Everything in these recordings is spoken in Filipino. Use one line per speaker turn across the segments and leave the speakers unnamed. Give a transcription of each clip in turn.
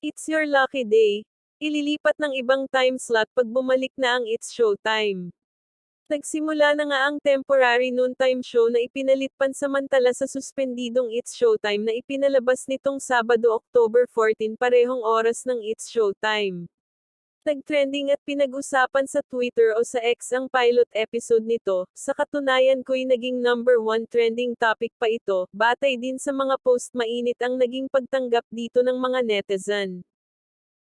It's your lucky day. Ililipat ng ibang time slot pag bumalik na ang It's Showtime. Nagsimula na nga ang temporary noontime show na ipinalit pansamantala sa suspendidong It's Showtime na ipinalabas nitong Sabado, October 14 parehong oras ng It's Showtime. Nagtrending at pinag-usapan sa Twitter o sa X ang pilot episode nito, sa katunayan ko'y naging #1 trending topic pa ito, batay din sa mga post mainit ang naging pagtanggap dito ng mga netizen.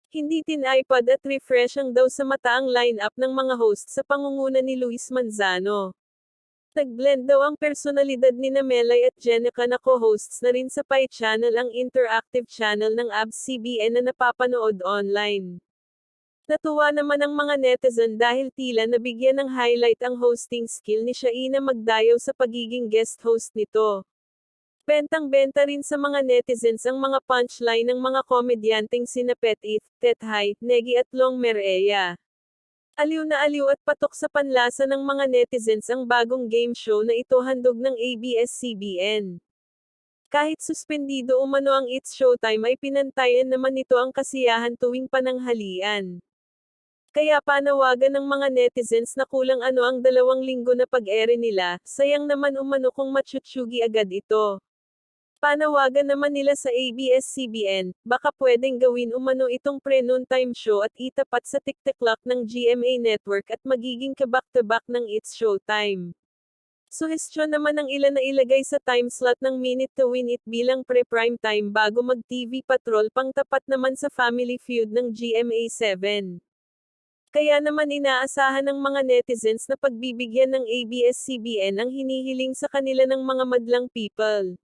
Hindi tin-iPad at refreshing daw sa mata ang line-up ng mga host sa pangunguna ni Luis Manzano. Nag-blend daw ang personalidad ni Melay at Jenica na co-hosts na rin sa Pi Channel, ang interactive channel ng ABS-CBN na napapanood online. Natuwa naman ang mga netizen dahil tila nabigyan ng highlight ang hosting skill ni Shaina Magdayaw sa pagiging guest host nito. Bentang-benta rin sa mga netizens ang mga punchline ng mga komedyanteng sina Pet It, Tet Hai, Negi at Long Merea. Aliw na aliw at patok sa panlasa ng mga netizens ang bagong game show na ito, handog ng ABS-CBN. Kahit suspendido umano ang It's Showtime ay pinantayan naman nito ang kasiyahan tuwing pananghalian. Kaya panawagan ng mga netizens na kulang ano ang 2 linggo na pag-ere nila, sayang naman umano kung matsyutsyugi agad ito. Panawagan naman nila sa ABS-CBN, baka pwedeng gawin umano itong pre-noontime show at itapat sa TikTok clock ng GMA Network at magiging kabak-to-back ng It's Showtime. Suhestyon naman ng ilan na ilagay sa time slot ng Minute to Win It bilang pre-prime time bago mag-TV Patrol, pang tapat naman sa Family Feud ng GMA7. Kaya naman inaasahan ng mga netizens na pagbibigyan ng ABS-CBN ang hinihiling sa kanila ng mga madlang people.